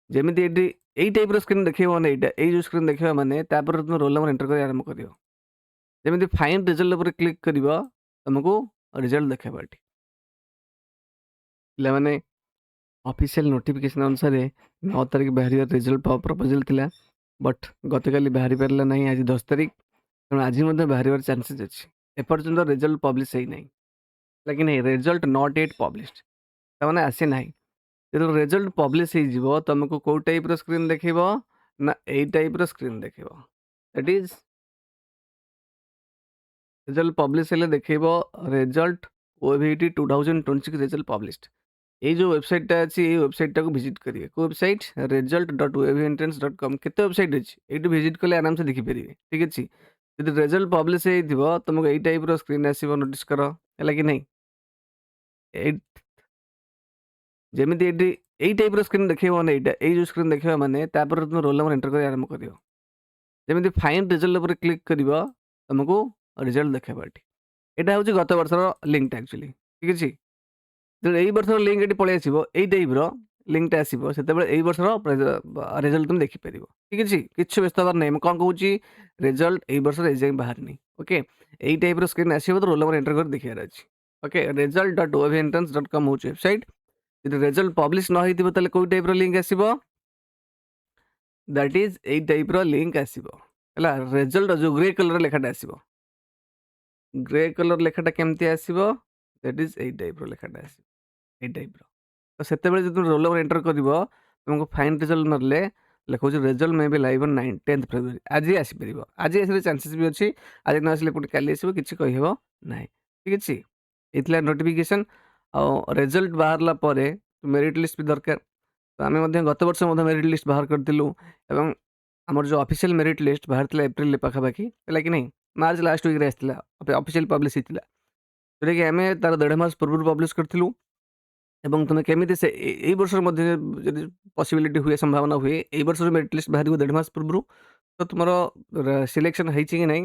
ଯେମିତି ଏଠି ଏଇ ଟାଇପ୍ର ସ୍କ୍ରିନ୍ ଦେଖେଇବ ମାନେ ଏଇ ଯେଉଁ ସ୍କ୍ରିନ୍ ଦେଖିବ ମାନେ ତାପରେ ତୁମେ ରୋଲ୍ ନମ୍ବର ଏଣ୍ଟର କରି ଆରମ୍ଭ କରିବ। ଯେମିତି ଫାଇଣ୍ଡ ରେଜଲ୍ଟ ଉପରେ କ୍ଲିକ୍ କରିବ ତୁମକୁ ରେଜଲ୍ଟ ଦେଖେଇବ ଏଠି। ପିଲାମାନେ ଅଫିସିଆଲ ନୋଟିଫିକେସନ୍ ଅନୁସାରେ 9 ତାରିଖ ବାହାରିବାର ରେଜଲ୍ଟ ପ୍ରପୋଜାଲ୍ ଥିଲା, ବଟ୍ ଗତକାଲି ବାହାରି ପାରିଲା ନାହିଁ। ଆଜି 10 ତାରିଖ, ତେଣୁ ଆଜି ମଧ୍ୟ ବାହାରିବାର ଚାନ୍ସେସ୍ ଅଛି। ଏପର୍ଯ୍ୟନ୍ତ ରେଜଲ୍ଟ ପବ୍ଲିଶ ହେଇନାହିଁ, କି ନାହିଁ ରେଜଲ୍ଟ ନଟ୍ ଏଟ୍ ପବ୍ଲିଶଡ, ତାମାନେ ଆସି ନାହିଁ। ଯେତେବେଳେ ରେଜଲ୍ଟ ପବ୍ଲିଶ ହେଇଯିବ ତୁମକୁ କେଉଁ ଟାଇପ୍ର ସ୍କ୍ରିନ୍ ଦେଖେଇବ ନା ଏଇ ଟାଇପ୍ର ସ୍କ୍ରିନ୍ ଦେଖେଇବ। ଦ୍ୟାଟ୍ ଇଜ୍ ରେଜଲ୍ଟ ପବ୍ଲିଶ ହେଲେ ଦେଖେଇବ ରେଜଲ୍ଟ OAVT 2026 ରେଜଲ୍ଟ ପବ୍ଲିଶଡ। এই ଯେଉଁ ୱେବସାଇଟ୍ଟା ଅଛି ଏଇ ୱେବସାଇଟ୍ଟାକୁ ଭିଜିଟ୍ କରିବେ। କେଉଁ ୱେବସାଇଟ୍? result.oaventrance.com। କେତେ ୱେବସାଇଟ୍ ଅଛି, ଏଇଠୁ ଭିଜିଟ୍ କଲେ ଆରାମସେ ଦେଖିପାରିବେ। ଠିକ୍ ଅଛି। ଯଦି ରେଜଲ୍ଟ ପବ୍ଲିଶ ହେଇଥିବ ତୁମକୁ ଏଇ ଟାଇପ୍ର ସ୍କ୍ରିନ୍ ଆସିବ, ନୋଟିସ୍ କର, ହେଲା କି ନାହିଁ। ଯେମିତି ଏଠି ଏଇ ଟାଇପ୍ର ସ୍କ୍ରିନ୍ ଦେଖେଇବ ମାନେ ଏଇ ଯେଉଁ ସ୍କ୍ରିନ୍ ଦେଖିବ ମାନେ ତାପରେ ତୁମେ ରୋଲ୍ ନମ୍ବର ଏଣ୍ଟର କରି ଆରମ୍ଭ କରିବ। ଯେମିତି ଫାଇଣ୍ଡ ରେଜଲ୍ଟ ଉପରେ କ୍ଲିକ୍ କରିବ ତୁମକୁ ରେଜଲ୍ଟ ଦେଖେଇବ ଏଠି। ଏଇଟା ହେଉଛି ଗତ ବର୍ଷର ଲିଙ୍କଟା ଆକ୍ଚୁଆଲି। ଠିକ୍ ଅଛି। ଯେତେବେଳେ ଏଇ ବର୍ଷର ଲିଙ୍କ ଏଠି ପଳେଇ ଆସିବ, ଏଇ ଟାଇପ୍ର ଲିଙ୍କଟା ଆସିବ, ସେତେବେଳେ ଏଇ ବର୍ଷର ରେଜଲ୍ଟ ତୁମେ ଦେଖିପାରିବ। ଠିକ୍ ଅଛି। କିଛି ବ୍ୟସ୍ତ ହେବାର ନାହିଁ। ମୁଁ କ'ଣ କହୁଛି, ରେଜଲ୍ଟ ଏଇ ବର୍ଷର ଏଯାଏଁ ବାହାରିନି। ଓକେ, ଏଇ ଟାଇପ୍ର ସ୍କ୍ରିନ୍ ଆସିବ ତ ରୋଲ୍ ନମ୍ବର ଏଣ୍ଟର କରି ଦେଖିବାର ଅଛି। ଓକେ, result.oaventrance.com ହେଉଛି ୱେବସାଇଟ୍। ଯଦି ରେଜଲ୍ଟ ପବ୍ଲିଶ ନ ହେଇଥିବ ତାହେଲେ କେଉଁ ଟାଇପ୍ର ଲିଙ୍କ ଆସିବ? ଦ୍ୟାଟ୍ ଇଜ୍ ଏଇ ଟାଇପ୍ର ଲିଙ୍କ ଆସିବ, ହେଲା। ରେଜଲ୍ଟ ଯେଉଁ ଗ୍ରେ କଲର୍ ଲେଖାଟା ଆସିବ, ଗ୍ରେ କଲର୍ ଲେଖାଟା କେମିତି ଆସିବ? ଦ୍ୟାଟ୍ ଇଜ୍ ଏଇ ଟାଇପ୍ର ଲେଖାଟା ଆସିବ, ଏଇ ଟାଇପ୍ର। ତ ସେତେବେଳେ ଯଦି ରୋଲ୍ ନମ୍ବର ଏଣ୍ଟର କରିବ ତୁମକୁ ଫାଇଣ୍ଡ ରେଜଲ୍ଟ ନହେଲେ ଲେଖାଉଛି result may be live on 10th February. ଆଜି ଆସିପାରିବ, ଆଜି ଆସିବାର ଚାନ୍ସେସ୍ ବି ଅଛି। ଆଜି ନ ଆସିଲେ ପୁଣି କାଲି ଆସିବ, କିଛି କହିହେବ ନାହିଁ। ଠିକ୍ ଅଛି। ଏଇଥିଲା ନୋଟିଫିକେସନ୍। ଆଉ ରେଜଲ୍ଟ ବାହାରିଲା ପରେ ମେରିଟ୍ ଲିଷ୍ଟ ବି ଦରକାର। ତ ଆମେ ମଧ୍ୟ ଗତ ବର୍ଷ ମଧ୍ୟ ମେରିଟ୍ ଲିଷ୍ଟ ବାହାର କରିଥିଲୁ, ଏବଂ ଆମର ଯେଉଁ ଅଫିସିଆଲ ମେରିଟ୍ ଲିଷ୍ଟ ବାହାରିଥିଲା ଏପ୍ରିଲ ପାଖାପାଖି, ହେଲା କି ନାହିଁ, ମାର୍ଚ୍ଚ ଲାଷ୍ଟ ୱିକ୍ରେ ଆସିଥିଲା, ଅଫିସିଆଲ ପବ୍ଲିଶ ହେଇଥିଲା, ଯେଉଁଟାକି ଆମେ ତା'ର 1.5 ମାସ ପୂର୍ବରୁ ପବ୍ଲିଶ କରିଥିଲୁ। ଏବଂ ତୁମେ କେମିତି ସେ ଏଇ ବର୍ଷର ମଧ୍ୟ ଯଦି ପସିବିଲିଟି ହୁଏ, ସମ୍ଭାବନା ହୁଏ, ଏଇ ବର୍ଷର ମେରିଟ୍ ଲିଷ୍ଟ ବାହାରିବ 1.5 ମାସ ପୂର୍ବରୁ, ତ ତୁମର ସିଲେକ୍ସନ୍ ହେଇଛି କି ନାହିଁ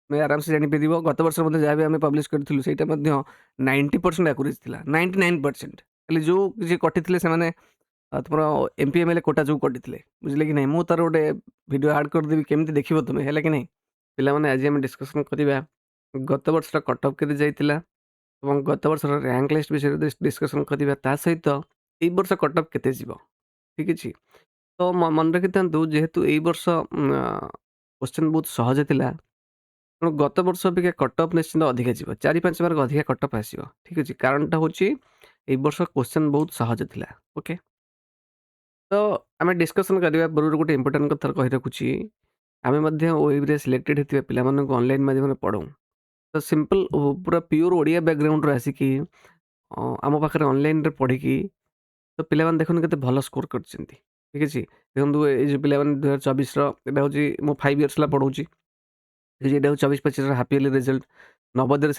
ତୁମେ ଆରାମସେ ଜାଣିପାରିବ। ଗତ ବର୍ଷ ମଧ୍ୟ ଯାହା ବି ଆମେ ପବ୍ଲିଶ କରିଥିଲୁ ସେଇଟା ମଧ୍ୟ 90% ଆକୁରେସି ଥିଲା, 99%। ଖାଲି ଯେଉଁ କିଛି କଟିଥିଲେ ସେମାନେ ତୁମର MPML କୋଟା ଯେଉଁ କଟିଥିଲେ, ବୁଝିଲେ କି ନାହିଁ। ମୁଁ ତା'ର ଗୋଟେ ଭିଡ଼ିଓ ଆଡ଼୍ କରିଦେବି, କେମିତି ଦେଖିବ ତୁମେ, ହେଲା କି ନାହିଁ। ପିଲାମାନେ ଆଜି ଆମେ ଡିସ୍କସନ୍ କରିବା ଗତ ବର୍ଷର କଟ୍ ଅଫ୍ କେତେ ଯାଇଥିଲା ଏବଂ ଗତ ବର୍ଷର ର୍ୟାଙ୍କ ଲିଷ୍ଟ ବିଷୟରେ ଡିସ୍କସନ୍ କରିବା, ତା ସହିତ ଏଇ ବର୍ଷ କଟ୍ ଅଫ୍ କେତେ ଯିବ। ଠିକ୍ ଅଛି। ତ ମନେ ରଖିଥାନ୍ତୁ, ଯେହେତୁ ଏଇ ବର୍ଷ କ୍ୱେଶ୍ଚନ୍ ବହୁତ ସହଜ ଥିଲା, ତେଣୁ ଗତ ବର୍ଷ ଅପେକ୍ଷା କଟ୍ ଅଫ୍ ନିଶ୍ଚିନ୍ତ ଅଧିକା ଯିବ, 4-5 ମାର୍କ ଅଧିକା କଟ୍ ଅଫ୍ ଆସିବ। ଠିକ୍ ଅଛି। କାରଣଟା ହେଉଛି ଏଇ ବର୍ଷ କ୍ୱେଶ୍ଚନ୍ ବହୁତ ସହଜ ଥିଲା। ଓକେ, ତ ଆମେ ଡିସ୍କସନ୍ କରିବା ପୂର୍ବରୁ ଗୋଟେ ଇମ୍ପୋର୍ଟାଣ୍ଟ କଥା କହି ରଖୁଛି, ଆମେ ମଧ୍ୟ OAVରେ ସିଲେକ୍ଟେଡ୍ ହେଇଥିବା ପିଲାମାନଙ୍କୁ ଅନଲାଇନ୍ ମାଧ୍ୟମରେ ପଢ଼ାଉ। ତ ସିମ୍ପଲ୍ ପୁରା ପିଓର ଓଡ଼ିଆ ବ୍ୟାକଗ୍ରାଉଣ୍ଡରୁ ଆସିକି ଆମ ପାଖରେ ଅନଲାଇନ୍ରେ ପଢ଼ିକି ତ ପିଲାମାନେ ଦେଖନ୍ତୁ କେତେ ଭଲ ସ୍କୋର କରିଛନ୍ତି। ଠିକ୍ ଅଛି। ଦେଖନ୍ତୁ ଏଇ ଯେଉଁ ପିଲାମାନେ 2024ର, ଏବେ ହେଉଛି ମୁଁ 5 ଇୟର୍ସ ହେଲା ପଢ଼ଉଛି, ଏଇଟା ହେଉଛି 24-25ର ହାଫ୍ ଇୟରଲି ରେଜଲ୍ଟ। ନବୋଦୟରେ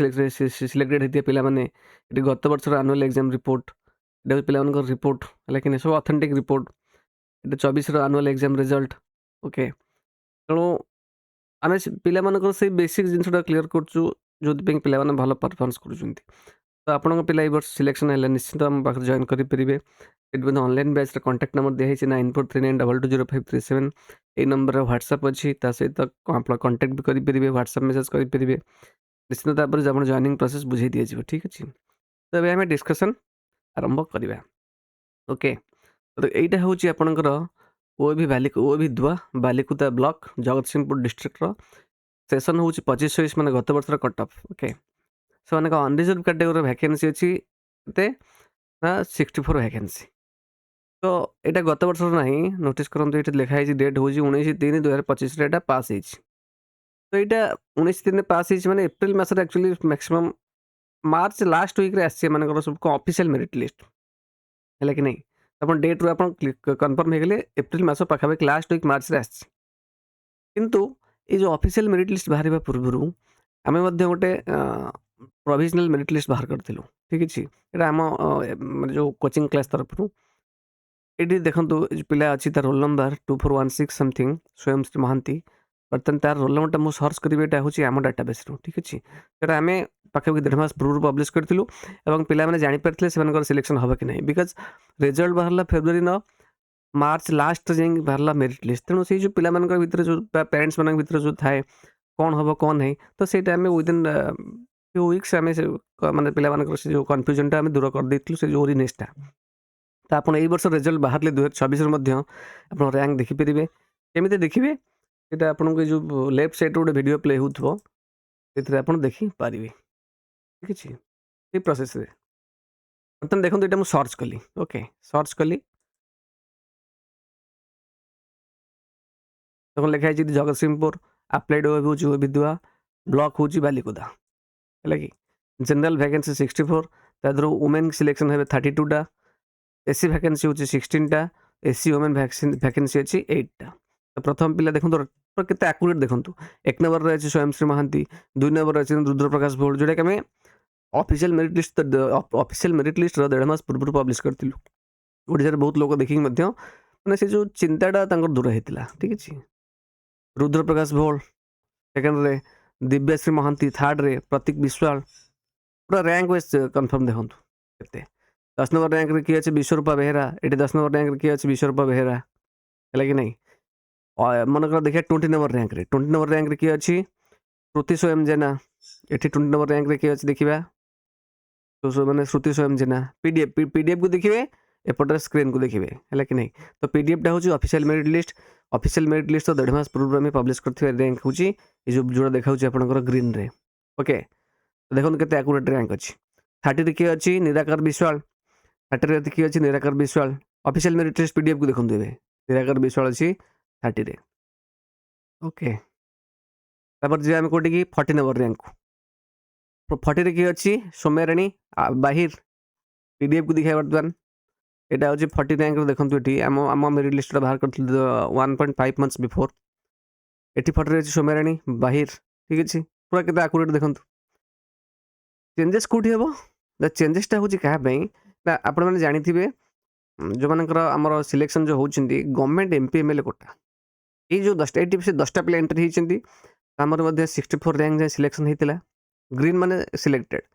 ସିଲେକ୍ଟେଡ୍ ହେଇଥିବା ପିଲାମାନେ, ଏଠି ଗତ ବର୍ଷର ଆନୁଆଲ ଏକ୍ଜାମ୍ ରିପୋର୍ଟ, ଏଇଟା ହେଉଛି ପିଲାମାନଙ୍କର ରିପୋର୍ଟ, ହେଲା କି ନାହିଁ, ସବୁ ଅଥେଣ୍ଟିକ୍ ରିପୋର୍ଟ। ଏଇଟା 24ର ଆନୁଆଲ ଏକ୍ଜାମ୍ ରେଜଲ୍ଟ। ଓକେ, ତେଣୁ ଆମେ ପିଲାମାନଙ୍କର ସେଇ ବେସିକ୍ ଜିନିଷଟା କ୍ଲିୟର କରୁଛୁ, ଯେଉଁଥିପାଇଁ ପିଲାମାନେ ଭଲ ପରଫର୍ମାନ୍ସ କରୁଛନ୍ତି। ତ ଆପଣଙ୍କ ପିଲା ଏଇ ବର୍ଷ ସିଲେକ୍ସନ୍ ହେଲେ ନିଶ୍ଚିତ ଆମ ପାଖରେ ଜଏନ୍ କରିପାରିବେ। ଏଠି ମଧ୍ୟ ଅନଲାଇନ୍ ବ୍ୟାଚ୍ର କଣ୍ଟାକ୍ଟ ନମ୍ବର ଦିଆହେଇଛି 9439220537। ଏଇ ନମ୍ବରରେ ହ୍ୱାଟ୍ସଆପ୍ ଅଛି, ତା ସହିତ ଆପଣ କଣ୍ଟାକ୍ଟ ବି କରିପାରିବେ, ହ୍ୱାଟ୍ସଆପ୍ ମେସେଜ୍ କରିପାରିବେ। ନିଶ୍ଚିତ ତାପରେ ଆପଣ ଜଏନିଂ ପ୍ରୋସେସ୍ ବୁଝେଇ ଦିଆଯିବ। ଠିକ୍ ଅଛି। ତ ଏବେ ଆମେ ଡିସ୍କସନ୍ ଆରମ୍ଭ କରିବା। ଓକେ, ତ ଏଇଟା ହେଉଛି ଆପଣଙ୍କର OAV ଦୁଆ ବାଲିକୁଦା ବ୍ଲକ, ଜଗତସିଂହପୁର ଡିଷ୍ଟ୍ରିକ୍ଟର। ସେସନ୍ ହେଉଛି 25-26, ମାନେ ଗତ ବର୍ଷର କଟ୍ ଅଫ୍। ଓକେ, ସେମାନଙ୍କ ଅନରିଜର୍ଭ କ୍ୟାଟେଗୋରୀର ଭ୍ୟାକେନ୍ସି ଅଛି କେତେ ନା 64 ଭ୍ୟାକେନ୍ସି। ତ ଏଇଟା ଗତ ବର୍ଷର ନାହିଁ, ନୋଟିସ୍ କରନ୍ତୁ, ଏଇଠି ଲେଖା ହେଇଛି ଡେଟ୍ ହେଉଛି 19/3/2025ରେ ଏଇଟା ପାସ୍ ହେଇଛି। ତ ଏଇଟା 19/3ରେ ପାସ୍ ହେଇଛି, ମାନେ ଏପ୍ରିଲ ମାସରେ ଆକ୍ଚୁଆଲି ମ୍ୟାକ୍ସିମମ୍ ମାର୍ଚ୍ଚ ଲାଷ୍ଟ ୱିକ୍ରେ ଆସିଛି ଏମାନଙ୍କର ସବୁ ଅଫିସିଆଲ ମେରିଟ୍ ଲିଷ୍ଟ, ହେଲା କି ନାହିଁ। ଆପଣ ଡେଟ୍ରୁ ଆପଣ କନଫର୍ମ ହେଇଗଲେ ଏପ୍ରିଲ ମାସ ପାଖାପାଖି ଲାଷ୍ଟ ୱିକ୍ ମାର୍ଚ୍ଚରେ ଆସିଛି। କିନ୍ତୁ ଏଇ ଯେଉଁ ଅଫିସିଆଲ ମେରିଟ୍ ଲିଷ୍ଟ ବାହାରିବା ପୂର୍ବରୁ ଆମେ ମଧ୍ୟ ଗୋଟେ ପ୍ରୋଭିଜନାଲ ମେରିଟ୍ ଲିଷ୍ଟ ବାହାର କରିଥିଲୁ। ଠିକ୍ ଅଛି। ଏଇଟା ଆମ ମାନେ ଯେଉଁ କୋଚିଂ କ୍ଲାସ୍ ତରଫରୁ। ଏଇଠି ଦେଖନ୍ତୁ, ଏ ଯେଉଁ ପିଲା ଅଛି ତାର roll number 2416 something, Swayamshree Mohanty. ବର୍ତ୍ତମାନ ତାର ରୋଲ୍ ନମ୍ବରଟା ମୁଁ ସର୍ଚ୍ଚ କରିବି, ଏଇଟା ହେଉଛି ଆମ ଡାଟାବେସ୍ରୁ। ଠିକ୍ ଅଛି। ସେଇଟା ଆମେ ପାଖାପାଖି 1.5 ମାସ ପୂର୍ବରୁ ପବ୍ଲିଶ କରିଥିଲୁ, ଏବଂ ପିଲାମାନେ ଜାଣିପାରିଥିଲେ ସେମାନଙ୍କର ସିଲେକ୍ସନ୍ ହେବ କି ନାହିଁ, ବିକଜ ରେଜଲ୍ଟ ବାହାରିଲା ଫେବୃଆରୀ 9, ମାର୍ଚ୍ଚ ଲାଷ୍ଟରେ ଯାଇକି ବାହାରିଲା ମେରିଟ୍ ଲିଷ୍ଟ। ତେଣୁ ସେଇ ଯେଉଁ ପିଲାମାନଙ୍କ ଭିତରେ ଯେଉଁ ପ୍ୟାରେଣ୍ଟସ୍ ମାନଙ୍କ ଭିତରେ ଯେଉଁ ଥାଏ କ'ଣ ହେବ କ'ଣ ନାହିଁ, ତ ସେଇଟା ଆମେ ୱିଦିନ୍ ଫ୍ୟୁ ୱିକ୍ସ ଆମେ ସେ ମାନେ ପିଲାମାନଙ୍କର ସେ ଯେଉଁ କନଫ୍ୟୁଜନଟା ଆମେ ଦୂର କରିଦେଇଥିଲୁ, ସେ ଯେଉଁ ଓରିନେସଟା। ତ ଆପଣ ଏଇ ବର୍ଷ ରେଜଲ୍ଟ ବାହାରିଲେ 2026ରେ ମଧ୍ୟ ଆପଣ ର୍ୟାଙ୍କ ଦେଖିପାରିବେ। କେମିତି ଦେଖିବେ? ସେଇଟା ଆପଣଙ୍କୁ ଏ ଯେଉଁ ଲେଫ୍ଟ ସାଇଡ଼୍ରେ ଗୋଟେ ଭିଡ଼ିଓ ପ୍ଲେ ହେଉଥିବ, ସେଥିରେ ଆପଣ ଦେଖିପାରିବେ। ଠିକ୍ ଅଛି, ଏଇ ପ୍ରୋସେସ୍ରେ ବର୍ତ୍ତମାନ ଦେଖନ୍ତୁ, ଏଇଟା ମୁଁ ସର୍ଚ୍ଚ କଲି। ଓକେ, ସର୍ଚ୍ଚ କଲି, ତখন ଲେଖା ହେଇଛି ଜଗତସିଂହପୁର, ଆପ୍ଲାଇଡ୍ ୱେବ୍ ହେଉଛି ବିଦୁଆ, ବ୍ଲକ୍ ହେଉଛି ବାଲିକୁଦା, ହେଲା କି। ଜେନେରାଲ ଭ୍ୟାକେନ୍ସି 64, ତା ଦେହରୁ ଓମେନ୍ ସିଲେକ୍ସନ୍ ହେବେ 32ଟା, ଏସି ଭ୍ୟାକେନ୍ସି ହେଉଛି 16ଟା, ଏସି ଓମେନ୍ ଭ୍ୟାକେନ୍ସି ଅଛି 8ଟା। ତ ପ୍ରଥମ ପିଲା ଦେଖନ୍ତୁ କେତେ ଆକୁରେଟ୍ ଦେଖନ୍ତୁ। 1 ନମ୍ବରରେ ଅଛି ସ୍ୱୟଂଶ୍ରୀ ମହାନ୍ତି, 2 ନମ୍ବରରେ ଅଛି ରୁଦ୍ରପ୍ରକାଶ ଭୋଳ, ଯେଉଁଟାକି ଆମେ ଅଫିସିଆଲ୍ ମେରିଟ୍ ଲିଷ୍ଟର 1.5 ମାସ ପୂର୍ବରୁ ପବ୍ଲିଶ କରିଥିଲୁ। ଓଡ଼ିଶାରେ ବହୁତ ଲୋକ ଦେଖିକି ମଧ୍ୟ ମାନେ ସେ ଯେଉଁ ଚିନ୍ତାଟା ତାଙ୍କର ଦୂର ହେଇଥିଲା। ଠିକ୍ ଅଛି, ରୁଦ୍ରପ୍ରକାଶ ଭୋଳ ସେକେଣ୍ଡରେ, ଦିବ୍ୟାଶ୍ରୀ ମହାନ୍ତି ଥାର୍ଡ଼ରେ, ପ୍ରତୀକ ବିଶ୍ୱାଳ, ପୁରା ର୍ୟାଙ୍କ ୱାଇଜ୍ କନଫର୍ମ ଦେଖନ୍ତୁ କେତେ। 10 ନମ୍ବର ର୍ୟାଙ୍କରେ କିଏ ଅଛି? ବିଶ୍ୱରୂପା ବେହେରା। ଏଠି 10 ନମ୍ବର ର୍ୟାଙ୍କରେ କିଏ ଅଛି? ବିଶ୍ୱରୂପା ବେହେରା, ହେଲା କି ନାହିଁ। ମନେକର ଦେଖିବା 20 ନମ୍ବର ର୍ୟାଙ୍କରେ, 20 ନମ୍ବର ର୍ୟାଙ୍କରେ କିଏ ଅଛି? ଶ୍ରୁତି ସ୍ୱୟଂ ଜେନା। ଏଠି 20 ନମ୍ବର ର୍ୟାଙ୍କରେ କିଏ ଅଛି ଦେଖିବା? ମାନେ ଶ୍ରୁତି ସ୍ୱୟଂ ଜେନା। ପିଡିଏଫ୍କୁ ଦେଖିବେ, ଏପଟରେ ସ୍କ୍ରିନ୍କୁ ଦେଖିବେ, ହେଲା କି ନାହିଁ। ତ ପିଡିଏଫ୍ଟା ହେଉଛି official merit list. Official merit list 1.5 ମାସ ପୂର୍ବରୁ ଆମେ ପବ୍ଲିଶ କରିଥିବା ର୍ୟାଙ୍କ ହେଉଛି ଏ ଯେଉଁଟା ଦେଖାଉଛି ଆପଣଙ୍କର ଗ୍ରିନ୍ରେ। ଓକେ, ଦେଖନ୍ତୁ କେତେ ଆକୁରେଟ୍ ର୍ୟାଙ୍କ ଅଛି। 30ରେ କିଏ ଅଛି? ନିରାକାର ବିଶ୍ୱାଳ। 30ରେ କିଏ ଅଛି? ନିରାକାର ବିଶ୍ୱାଳ। ଅଫିସିଆଲ୍ ମେରିଟ୍ ଲିଷ୍ଟ ପିଡିଏଫ୍କୁ ଦେଖନ୍ତୁ ଏବେ, ନିରାକାର ବିଶ୍ୱାଳ ଅଛି 30ରେ। ଓକେ, ତାପରେ ଯିବା ଆମେ କେଉଁଠିକି? 40 ନମ୍ବର ର୍ୟାଙ୍କକୁ। 40ରେ କିଏ ଅଛି? ସୌମ୍ୟାରାଣୀ ବାହିର। ପିଡିଏଫ୍କୁ ଦେଖିବା ବର୍ତ୍ତମାନ, ଏଇଟା ହେଉଛି 40 ର୍ୟାଙ୍କର। ଦେଖନ୍ତୁ ଏଠି ଆମ ମେରିଟ୍ ଲିଷ୍ଟଟା ବାହାର କରିଥିଲୁ 1.5 months ବିଫୋର୍। ଏଠି 40ରେ ଅଛି ସୌମ୍ୟାରାଣୀ ବାହିର। ଠିକ୍ ଅଛି, ପୁରା କେତେ ଆକୁରେଟ୍ ଦେଖନ୍ତୁ। ଚେଞ୍ଜେସ୍ କେଉଁଠି ହେବ? ଚେଞ୍ଜେସଟା ହେଉଛି କାହା ପାଇଁ ନା, ଆପଣମାନେ ଜାଣିଥିବେ ଯେଉଁମାନଙ୍କର ଆମର ସିଲେକ୍ସନ୍ ଯେଉଁ ହେଉଛନ୍ତି ଗଭର୍ଣ୍ଣମେଣ୍ଟ ଏମ୍ପି ଏମ୍ଏଲ୍ଏ କୋଟା, ଏଇ ଯେଉଁ 10ଟା, ଏଠି ସେ 10ଟା ପିଲା ଏଣ୍ଟ୍ରି ହେଇଛନ୍ତି। ଆମର ମଧ୍ୟ 64 ର୍ୟାଙ୍କ ଯାଏଁ ସିଲେକ୍ସନ୍ ହେଇଥିଲା, ଗ୍ରିନ୍ ମାନେ ସିଲେକ୍ଟେଡ୍।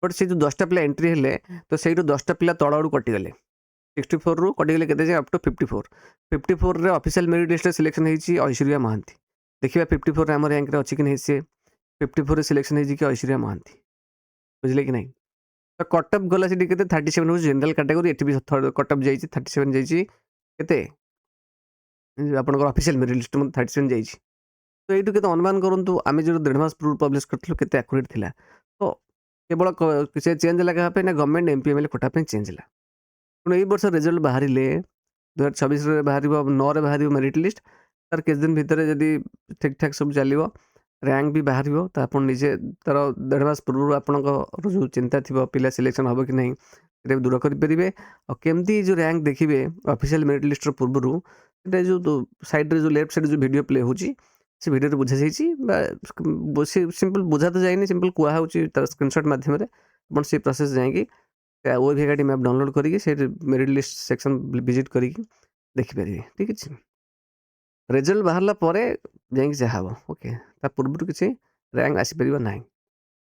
ବଟ୍ ସେ ଯେଉଁ 10ଟା ପିଲା ଏଣ୍ଟ୍ରି ହେଲେ, ତ ସେଇଠୁ 10ଟା ପିଲା ତଳ ଆଡ଼ୁ କଟିଗଲେ। 64ରୁ କଟିଗଲେ କେତେ ଯାଏଁ? Up to 54। 54ରେ ଅଫିସିଆଲ୍ ମେରିଟ୍ ଲିଷ୍ଟରେ ସିଲେକ୍ସନ୍ ହେଇଛି ଐଶ୍ୱର୍ଯ୍ୟା ମହାନ୍ତି। ଦେଖିବା 54ରେ ଆମ ର୍ୟାଙ୍କରେ ଅଛି କି ନାହିଁ ସିଏ। 54ରେ ସିଲେକ୍ସନ୍ ହେଇଛି କି ଐଶ୍ୱର୍ଯ୍ୟା ମହାନ୍ତି, ବୁଝିଲେ କି ନାହିଁ। ତ କଟଅଫ୍ ଗଲା ସେଠି କେତେ? 37 ହେଉଛି ଜେନେରାଲ କାଟାଗୋରୀ। ଏଠି ବି କଟଅଫ୍ ଯାଇଛି 37 ଯାଇଛି। କେତେ? ଆପଣଙ୍କର ଅଫିସିଆଲ୍ ମେରିଟ୍ ଲିଷ୍ଟ ମଧ୍ୟ 37 ଯାଇଛି। ତ ଏଇଠୁ କେତେ ଅନୁମାନ କରନ୍ତୁ, ଆମେ ଯେଉଁ 1.5 ମାସ ପୂର୍ବରୁ ପବ୍ଲିଶ କରିଥିଲୁ କେତେ ଆକୁରେଟ୍ ଥିଲା। ତ କେବଳ ସେ ଚେଞ୍ଜ ହେଲା କାହା ପାଇଁ ନା, ଗଭର୍ଣ୍ଣମେଣ୍ଟ ଏମ୍ପି ଏମ୍ଏଲ୍ଏ କୋଟା ପାଇଁ ଚେଞ୍ଜ ହେଲା। ତେଣୁ ଏଇ ବର୍ଷ ରେଜଲ୍ଟ ବାହାରିଲେ 2026ରେ ବାହାରିବ, 9ରେ ବାହାରିବ ମେରିଟ୍ ଲିଷ୍ଟ। ତାର କିଛି ଦିନ ଭିତରେ ଯଦି ଠିକ୍ ଠାକ୍ ସବୁ ଚାଲିବ, ର୍ୟାଙ୍କ ବି ବାହାରିବ, ତ ଆପଣ ନିଜେ ତାର 1.5 ମାସ ପୂର୍ବରୁ ଆପଣଙ୍କର ଯେଉଁ ଚିନ୍ତା ଥିବ ପିଲା ସିଲେକ୍ସନ୍ ହେବ କି ନାହିଁ, ସେଇଟା ବି ଦୂର କରିପାରିବେ। ଆଉ କେମିତି ଯେଉଁ ର୍ୟାଙ୍କ ଦେଖିବେ ଅଫିସିଆଲ୍ ମେରିଟ୍ ଲିଷ୍ଟର ପୂର୍ବରୁ, ସେଇଟା ଯେଉଁ ସାଇଡ଼୍ରେ ଯେଉଁ ଲେଫ୍ଟ ସାଇଡ଼୍ରେ ଯେଉଁ ଭିଡ଼ିଓ ପ୍ଲେ ହେଉଛି, ସେ ଭିଡ଼ିଓରେ ବୁଝାଯାଇଛି। ବା ସିମ୍ପଲ୍ ବୁଝା ତ ଯାଇନି, ସିମ୍ପଲ୍ କୁହାହେଉଛି ତାର ସ୍କ୍ରିନଶଟ୍ ମାଧ୍ୟମରେ। ଆପଣ ସେଇ ପ୍ରୋସେସ୍ ଯାଇକି OAV ଏକାଡେମୀ ମ୍ୟାପ୍ ଡାଉନଲୋଡ଼ କରିକି ସେଇଠି ମେରିଟ୍ ଲିଷ୍ଟ ସେକ୍ସନ୍ ଭିଜିଟ୍ କରିକି ଦେଖିପାରିବେ। ଠିକ୍ ଅଛି, ରେଜଲ୍ଟ ବାହାରିଲା ପରେ ଯାଇକି ଯାହା ହେବ। ଓକେ, ତା ପୂର୍ବରୁ କିଛି ର୍ୟାଙ୍କ ଆସିପାରିବ ନାହିଁ।